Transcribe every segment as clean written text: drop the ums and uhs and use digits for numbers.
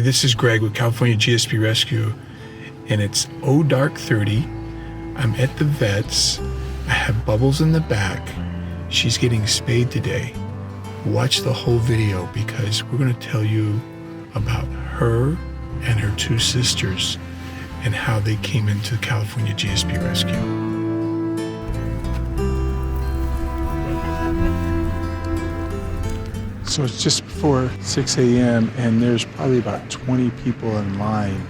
this is Greg with California GSP Rescue, and it's dark 30. I'm at the vet's. I have Bubbles in the back. She's getting spayed today. Watch the whole video because we're going to tell you about her and her two sisters and how they came into California GSP Rescue. So it's just before 6 a.m. and there's probably about 20 people in line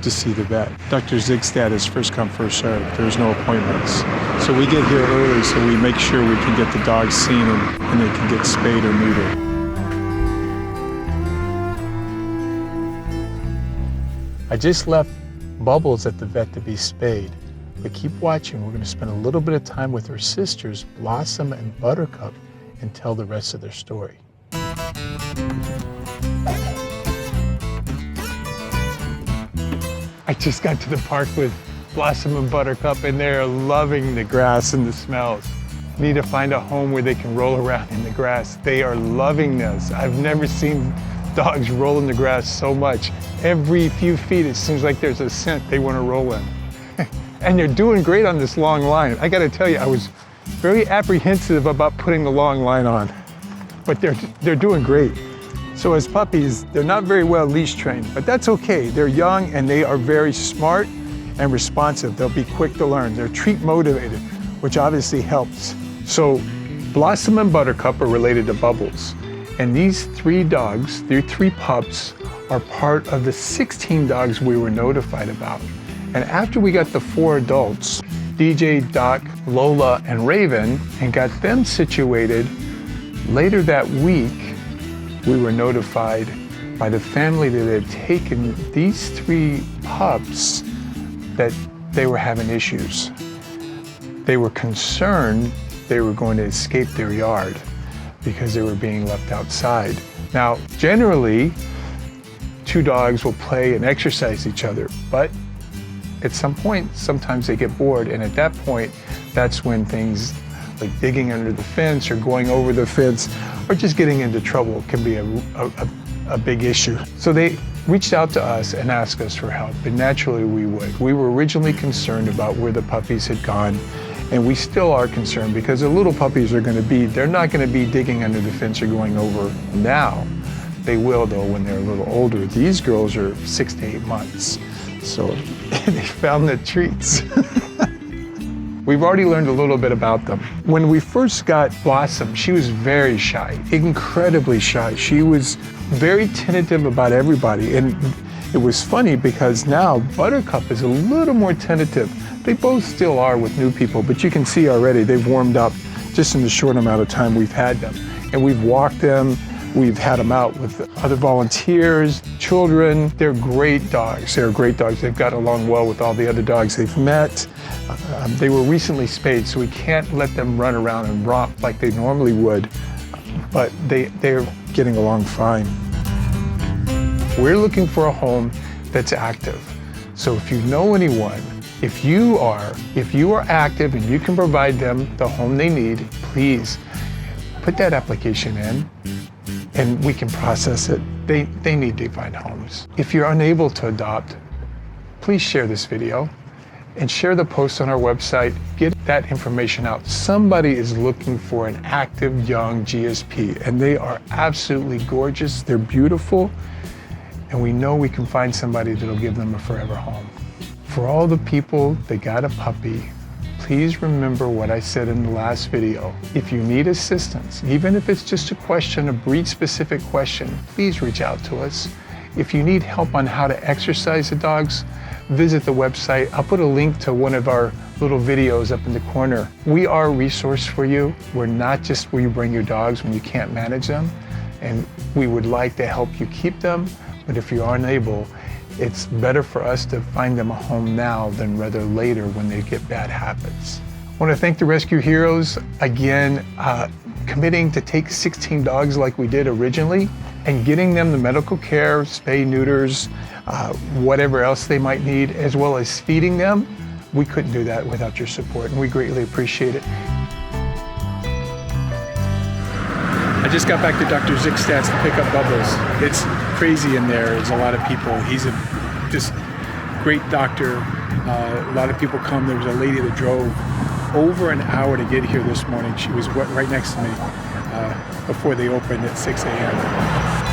to see the vet. Dr. Zigstad is first come, first served. There's no appointments. So we get here early so we make sure we can get the dogs seen and they can get spayed or neutered. I just left Bubbles at the vet to be spayed. But keep watching. We're going to spend a little bit of time with her sisters, Blossom and Buttercup, and tell the rest of their story. I just got to the park with Blossom and Buttercup and they're loving the grass and the smells. Need to find a home where they can roll around in the grass. They are loving this. I've never seen dogs roll in the grass so much. Every few feet it seems like there's a scent they want to roll in. And they're doing great on this long line. I got to tell you, I was very apprehensive about putting the long line on, but they're doing great. So as puppies, they're not very well leash trained, but that's okay. They're young and they are very smart and responsive. They'll be quick to learn. They're treat motivated, which obviously helps. So Blossom and Buttercup are related to Bubbles. And these three dogs, they're three pups, are part of the 16 dogs we were notified about. And after we got the 4 adults, DJ, Doc, Lola, and Raven, and got them situated, later that week, we were notified by the family that had taken these 3 pups that they were having issues. They were concerned they were going to escape their yard because they were being left outside. Now, generally, 2 dogs will play and exercise each other, but at some point, sometimes they get bored, and at that point, that's when things like digging under the fence or going over the fence or just getting into trouble can be a big issue. So they reached out to us and asked us for help, and naturally we would. We were originally concerned about where the puppies had gone, and we still are concerned because the little puppies are going to be, they're not going to be digging under the fence or going over now. They will though when they're a little older. These girls are 6 to 8 months, so they found the treats. We've already learned a little bit about them. When we first got Blossom, she was very shy, incredibly shy. She was very tentative about everybody. And it was funny because now Buttercup is a little more tentative. They both still are with new people, but you can see already they've warmed up just in the short amount of time we've had them. And we've walked them, we've had them out with other volunteers, children. They're great dogs. They're great dogs. They've got along well with all the other dogs they've met. They were recently spayed, so we can't let them run around and romp like they normally would, but they're getting along fine. We're looking for a home that's active. So if you know anyone, if you are active and you can provide them the home they need, please put that application in and we can process it. They need to find homes. If you're unable to adopt, please share this video and share the post on our website. Get that information out. Somebody is looking for an active young GSP, and they are absolutely gorgeous. They're beautiful, and we know we can find somebody that'll give them a forever home. For all the people that got a puppy, please remember what I said in the last video. If you need assistance, even if it's just a question, a breed-specific question, please reach out to us. If you need help on how to exercise the dogs, visit the website. I'll put a link to one of our little videos up in the corner. We are a resource for you. We're not just where you bring your dogs when you can't manage them, and we would like to help you keep them, but if you're unable, it's better for us to find them a home now than rather later when they get bad habits. I want to thank the rescue heroes again, committing to take 16 dogs like we did originally and getting them the medical care, spay, neuters, whatever else they might need, as well as feeding them. We couldn't do that without your support, and we greatly appreciate it. I just got back to Dr. Zickstad's to pick up Bubbles. It's crazy in there. There's a lot of people. He's a just great doctor. A lot of people come. There was a lady that drove over an hour to get here this morning. She was right next to me before they opened at 6 a.m.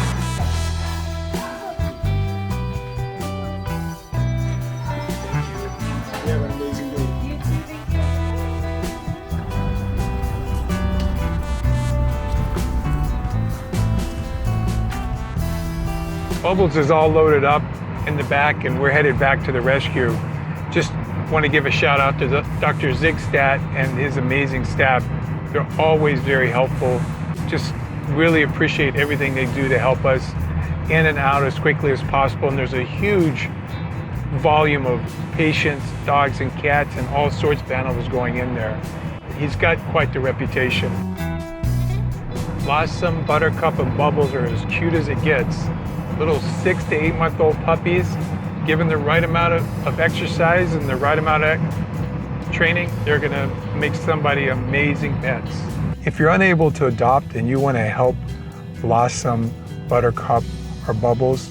Bubbles is all loaded up in the back and we're headed back to the rescue. Just want to give a shout out to Dr. Zickstad and his amazing staff. They're always very helpful. Just really appreciate everything they do to help us in and out as quickly as possible. And there's a huge volume of patients, dogs and cats and all sorts of animals going in there. He's got quite the reputation. Blossom, Buttercup, and Bubbles are as cute as it gets. Little 6 to 8 month old puppies, given the right amount of exercise and the right amount of training, they're gonna make somebody amazing pets. If you're unable to adopt and you wanna help Blossom, Buttercup, or Bubbles,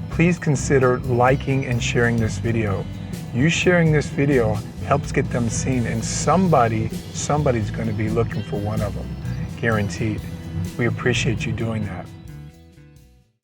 please consider liking and sharing this video. You sharing this video helps get them seen, and somebody's gonna be looking for one of them, guaranteed. We appreciate you doing that.